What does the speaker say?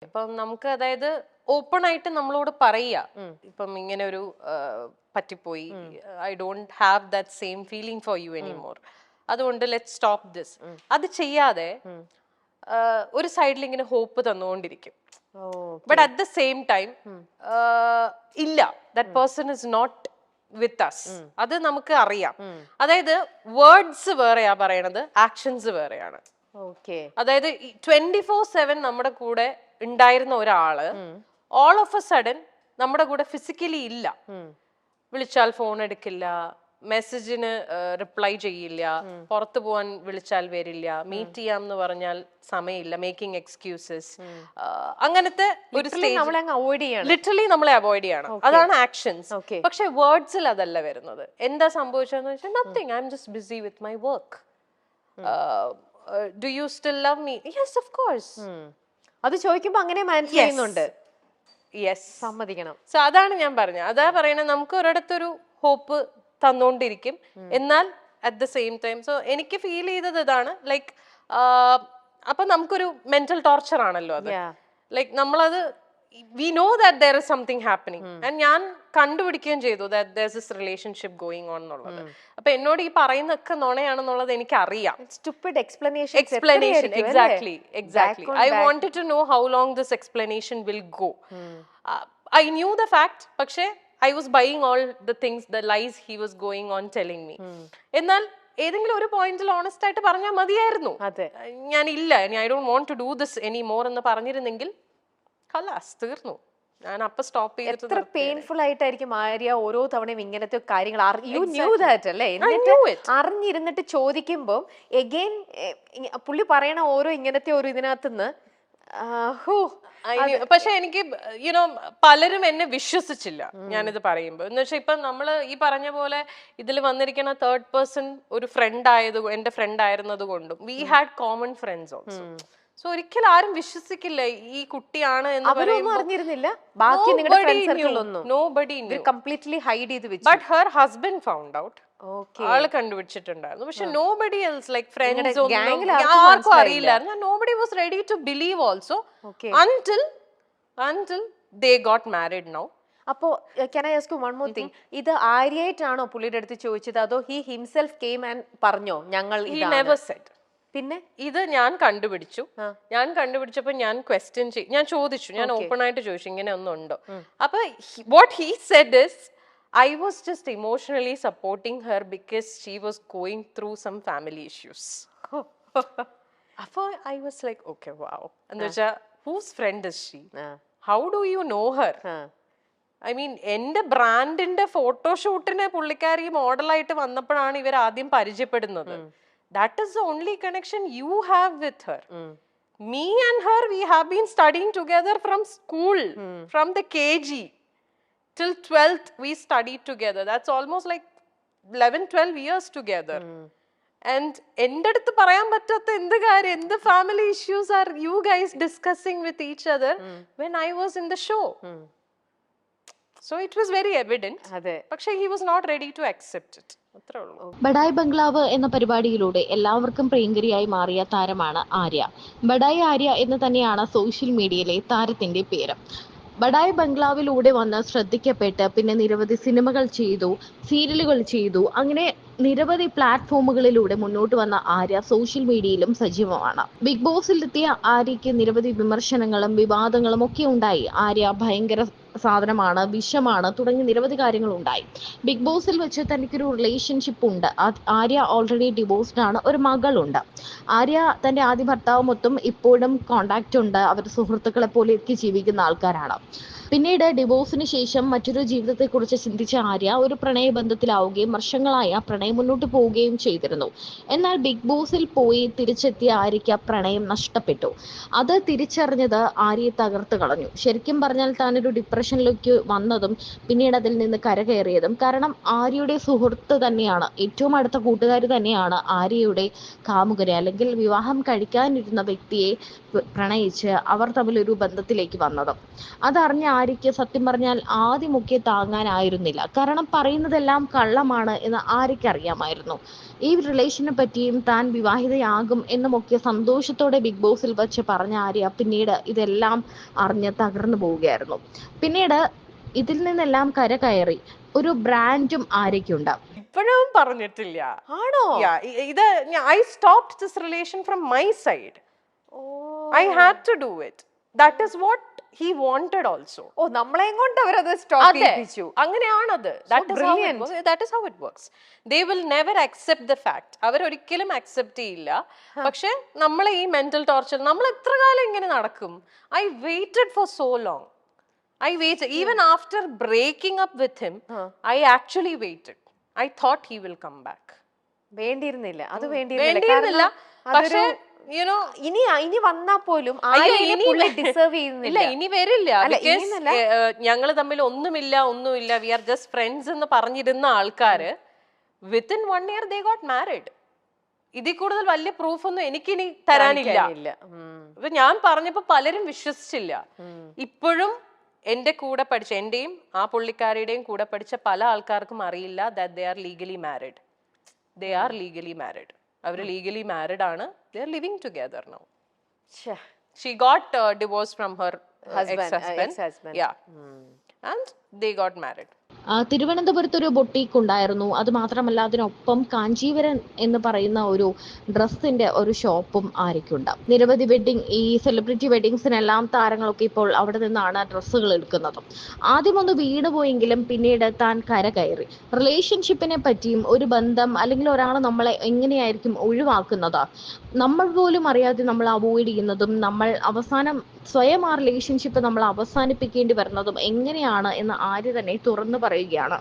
ഇപ്പം നമുക്ക് അതായത് ഓപ്പൺ ആയിട്ട് നമ്മളോട് പറയുക ഇപ്പം ഇങ്ങനെ ഒരു പറ്റിപ്പോയി, I don't have that same feeling for you anymore, അതുകൊണ്ട് ലെറ്റ് സ്റ്റോപ്പ് ദിസ്. അത് ചെയ്യാതെ ഒരു സൈഡിൽ ഇങ്ങനെ ഹോപ്പ് തന്നുകൊണ്ടിരിക്കും. But at the same time ഇല്ല, that person is not with us. അത് നമുക്ക് അറിയാം. അതായത് വേർഡ്സ് വേറെയാ പറയണത്, ആക്ഷൻസ് വേറെയാണ്. അതായത് 24/7 നമ്മുടെ കൂടെ ഉണ്ടായിരുന്ന ഒരാള് ഓൾ ഓഫ് എ സഡൻ നമ്മുടെ കൂടെ ഫിസിക്കലി ഇല്ല. വിളിച്ചാൽ ഫോൺ എടുക്കില്ല, മെസ്സേജിന് റിപ്ലൈ ചെയ്യില്ല, പുറത്തു പോവാൻ വിളിച്ചാൽ വരില്ല, മീറ്റ് ചെയ്യാം എന്ന് പറഞ്ഞാൽ സമയമില്ല, മേക്കിംഗ് എക്സ്ക്യൂസസ്. അങ്ങനത്തെ ഒരു ലിറ്ററലി നമ്മളെ അവോയ്ഡ് ചെയ്യണം. അതാണ് ആക്ഷൻസ്. പക്ഷെ വേർഡ്സിൽ അതല്ല വരുന്നത്. എന്താ സംഭവിച്ചതെന്ന് വെച്ചാൽ nothing, I am just busy with my work. Do you still love me? Yes, of course. അത് ചോദിക്കുമ്പോ അങ്ങനെ മനസ്സിലാക്കുന്നുണ്ട്. യെസ്, സമ്മതിക്കണം. സോ അതാണ് ഞാൻ പറഞ്ഞത്. അതാ പറയണത്, നമുക്ക് ഒരിടത്തൊരു ഹോപ്പ് തന്നോണ്ടിരിക്കും, എന്നാൽ at the same time. So എനിക്ക് ഫീൽ ചെയ്തത് ഇതാണ്, ലൈക്ക് അപ്പൊ നമുക്കൊരു മെന്റൽ ടോർച്ചർ ആണല്ലോ അത്. ലൈക്ക് നമ്മളത് we know that there is something happening, and ഞാൻ കണ്ടുപിടിക്കുകയും ചെയ്തു that there's this relationship going on എന്നുള്ളത്. അപ്പൊ എന്നോട് ഈ പറയുന്നൊക്കെ നുണയാണെന്നുള്ളത് എനിക്ക് അറിയാം. Stupid explanation. Exactly. I wanted to know how long this explanation will go. I knew the fact, പക്ഷേ I was buying all the things, the lies he was going on telling me. എന്നാൽ ഏതെങ്കിലും ഒരു പോയിന്റിൽ honest ആയിട്ട് പറഞ്ഞാൽ മതിയായിരുന്നു. ഞാൻ ഇല്ല, I don't want to do this anymore എന്ന് പറഞ്ഞിരുന്നെങ്കിൽ തീർന്നു. ഞാൻ അപ്പൊ സ്റ്റോപ്പ് ചെയ്തിട്ട്. എത്ര പെയിൻഫുൾ ആയിട്ടായിരിക്കും ആര്യ ഓരോ തവണയും ഇങ്ങനത്തെ കാര്യങ്ങൾ അറിഞ്ഞിരുന്നിട്ട് ചോദിക്കുമ്പോൾ എഗെയിൻ പുള്ളി പറയണ ഓരോ ഇങ്ങനത്തെ ഒരു ഇതിനകത്തുനിന്ന്. പക്ഷെ എനിക്ക് യുനോ പലരും എന്നെ വിശ്വസിച്ചില്ല ഞാനിത് പറയുമ്പോ. എന്ന് വെച്ചാൽ ഇപ്പൊ നമ്മള് ഈ പറഞ്ഞ പോലെ ഇതിൽ വന്നിരിക്കുന്ന തേർഡ് പേഴ്സൺ ഒരു ഫ്രണ്ട് എന്റെ ഫ്രണ്ട് ആയിരുന്നത് കൊണ്ടും we had common friends also. So ഒരിക്കലും ആരും വിശ്വസിക്കില്ല ഈ കുട്ടിയാണ് എന്ന് പറയുന്നില്ല. But her husband found out. ആള് കണ്ടുപിടിച്ചിട്ടുണ്ടായിരുന്നു. പക്ഷെ നോബഡി എൽസ്, ലൈക്ക് ഫ്രണ്ട്സ് ആർക്കും അറിയില്ലായിരുന്നു. Nobody was ready to believe also until they got married now. അപ്പോ can I ask you one more thing? ഇത് ആര്യായിട്ടാണോ പുള്ളിയുടെ അടുത്ത് ചോദിച്ചത്, അതോ he himself came and പറഞ്ഞോ ഞങ്ങൾ? He never said. പിന്നെ ഇത് ഞാൻ കണ്ടുപിടിച്ചപ്പോ ഞാൻ ക്വസ്റ്റ്യൻ ഞാൻ ചോദിച്ചു, ഞാൻ ഓപ്പൺ ആയിട്ട് ചോദിച്ചു ഇങ്ങനെ ഒന്നുണ്ടോ. അപ്പൊ what he said is, I was just emotionally supporting her because she was going through some family issues. അപ്പൊ I was like, okay, wow. എന്ന് വെച്ചാ whose friend is she? How do you know her? I mean എന്റെ ബ്രാൻഡിന്റെ ഫോട്ടോഷൂട്ടിന് പുള്ളിക്കാരി മോഡലായിട്ട് വന്നപ്പോഴാണ് ഇവർ ആദ്യം പരിചയപ്പെടുന്നത്. That is the only connection you have with her. Me and her, we have been studying together from school, from the KG till 12th we studied together. That's almost like 11-12 years together. And എൻ്റെ അടുത്ത് പറയാൻ പറ്റാത്ത എന്ത് കാര്യം, എന്ത് family issues are you guys discussing with each other when I was in the show? So it was very evident. പക്ഷേ he was not ready to accept it. ബഡായ് ബംഗ്ലാവ് എന്ന പരിപാടിയിലൂടെ എല്ലാവർക്കും പ്രിയങ്കരിയായി മാറിയ താരമാണ് ആര്യ. ബഡായ് ആര്യ എന്ന് തന്നെയാണ് സോഷ്യൽ മീഡിയയിലെ താരത്തിന്റെ പേര്. ബഡായ് ബംഗ്ലാവിലൂടെ വന്ന് ശ്രദ്ധിക്കപ്പെട്ട് പിന്നെ നിരവധി സിനിമകൾ ചെയ്തു, സീരിയലുകൾ ചെയ്തു. അങ്ങനെ നിരവധി പ്ലാറ്റ്ഫോമുകളിലൂടെ മുന്നോട്ട് വന്ന ആര്യ സോഷ്യൽ മീഡിയയിലും സജീവമാണ്. ബിഗ് ബോസിലെത്തിയ ആര്യയ്ക്ക് നിരവധി വിമർശനങ്ങളും വിവാദങ്ങളും ഒക്കെ ഉണ്ടായി. ആര്യ ഭയങ്കര സാധനമാണ്, വിഷമാണ് തുടങ്ങി നിരവധി കാര്യങ്ങൾ ഉണ്ടായി. ബിഗ് ബോസിൽ വെച്ച് തനിക്കൊരു റിലേഷൻഷിപ്പ് ഉണ്ട്. ആര്യ ഓൾറെഡി ഡിവോഴ്സ്ഡ് ആണ്, ഒരു മകളുണ്ട്. ആര്യ തന്റെ ആദ്യ ഭർത്താവുമൊത്തും ഇപ്പോഴും കോണ്ടാക്ട് ഉണ്ട്. അവർ സുഹൃത്തുക്കളെ പോലെയൊക്കെ ജീവിക്കുന്ന ആൾക്കാരാണ്. പിന്നീട് ഡിവോഴ്സിന് ശേഷം മറ്റൊരു ജീവിതത്തെക്കുറിച്ച് ചിന്തിച്ച ആര്യ ഒരു പ്രണയബന്ധത്തിലാവുകയും വർഷങ്ങളായി ആ പ്രണയം മുന്നോട്ട് പോവുകയും ചെയ്തിരുന്നു. എന്നാൽ ബിഗ് ബോസിൽ പോയി തിരിച്ചെത്തിയ ആര്യയ്ക്ക് പ്രണയം നഷ്ടപ്പെട്ടു. അത് തിരിച്ചറിഞ്ഞത് ആര്യയെ തകർത്ത് കളഞ്ഞു. ശരിക്കും പറഞ്ഞാൽ താനൊരു ഡിപ്രഷനിലേക്ക് വന്നതും പിന്നീട് അതിൽ നിന്ന് കരകയറിയതും കാരണം ആര്യയുടെ സുഹൃത്ത് തന്നെയാണ്, ഏറ്റവും അടുത്ത കൂട്ടുകാരി തന്നെയാണ് ആര്യയുടെ കാമുകരെ അല്ലെങ്കിൽ വിവാഹം കഴിക്കാനിരുന്ന വ്യക്തിയെ പ്രണയിച്ച് അവർ തമ്മിലൊരു ബന്ധത്തിലേക്ക് വന്നത്. അതറിഞ്ഞ ആര്യയ്ക്ക് സത്യം പറഞ്ഞാൽ ആദ്യമൊക്കെ താങ്ങാനായിരുന്നില്ല. കാരണം പറയുന്നതെല്ലാം കള്ളമാണ് എന്ന് ആര്യയ്ക്ക് അറിയാമായിരുന്നു. ഈ റിലേഷനെ പറ്റിയും താൻ വിവാഹിതയാകും എന്നുമൊക്കെ സന്തോഷത്തോടെ ബിഗ് ബോസിൽ വെച്ച് പറഞ്ഞ ആര്യ പിന്നീട് ഇതെല്ലാം അറിഞ്ഞ് തകർന്നു പോവുകയായിരുന്നു. പിന്നീട് ഇതിൽ നിന്നെല്ലാം കരകയറി ഒരു ബ്രാൻഡും ആര്യയ്ക്കുണ്ട്. ഇപ്പോഴും പറഞ്ഞിട്ടില്ല. ആണോ? ഇത് I stopped this relation from my side. I had to do it. That is what he wanted also. ഓ, നമ്മളെയും കൊണ്ട് അവരത് സ്റ്റോപ്പ് ചെയ്യിപ്പിച്ചു. അങ്ങനെയാണത്. That is how it works. They will never accept the fact. അവർ ഒരിക്കലും അക്സെപ്റ്റ് ചെയ്യില്ല. പക്ഷെ നമ്മളെ ഈ മെന്റൽ ടോർച്ചർ നമ്മൾ എത്ര കാലം ഇങ്ങനെ നടക്കും? I waited for so long. I waited even after breaking up with him. I actually waited. I thought he will come back. വേണ്ടിയിരുന്നില്ല, അത് വേണ്ടിയിരുന്നില്ല. പക്ഷെ ഇനി വന്നാ പോലും ഡിസേർവ് ചെയ്യുന്നില്ല. ഇനി വരില്ല. ഞങ്ങൾ തമ്മിൽ ഒന്നുമില്ല, വി ആർ ജസ്റ്റ് ഫ്രണ്ട്സ് എന്ന് പറഞ്ഞിരുന്ന ആൾക്കാര് within 1 year they got married. ഇതിൽ കൂടുതൽ വലിയ പ്രൂഫ് ഒന്നും എനിക്കിനി തരാനില്ല. ഇപ്പൊ ഞാൻ പറഞ്ഞപ്പോ പലരും വിശ്വസിച്ചില്ല. ഇപ്പോഴും എന്റെ കൂടെ പഠിച്ച, എന്റെയും ആ പുള്ളിക്കാരിയുടെയും കൂടെ പഠിച്ച പല ആൾക്കാർക്കും അറിയില്ല that they are legally married. They are legally married. Our legally married ആണ്. They are living together now. She got divorced from her ex-husband. Yeah. And they got married. തിരുവനന്തപുരത്ത് ഒരു ബൊട്ടീക്ക് ഉണ്ടായിരുന്നു. അത് മാത്രമല്ല അതിനൊപ്പം കാഞ്ചീവരൻ എന്ന് പറയുന്ന ഒരു ഡ്രസ്സിന്റെ ഒരു ഷോപ്പും ആര്യയ്ക്കുണ്ട്. നിരവധി ഈ സെലിബ്രിറ്റി വെഡിങ്സിനെല്ലാം താരങ്ങളൊക്കെ ഇപ്പോൾ അവിടെ നിന്നാണ് ഡ്രസ്സുകൾ എടുക്കുന്നത്. ആദ്യം ഒന്ന് വീണുപോയെങ്കിലും പിന്നീട് താൻ കരകയറി. റിലേഷൻഷിപ്പിനെ പറ്റിയും ഒരു ബന്ധം അല്ലെങ്കിൽ ഒരാൾ നമ്മളെ എങ്ങനെയായിരിക്കും ഒഴിവാക്കുന്നത്, നമ്മൾ പോലും അറിയാതെ നമ്മൾ അവോയ്ഡ് ചെയ്യുന്നതും നമ്മൾ അവസാനം സ്വയം ആ റിലേഷൻഷിപ്പ് നമ്മൾ അവസാനിപ്പിക്കേണ്ടി വരുന്നതും എങ്ങനെയാണ് എന്ന് ആര്യ തന്നെ തുറന്നു പറയുകയാണ്.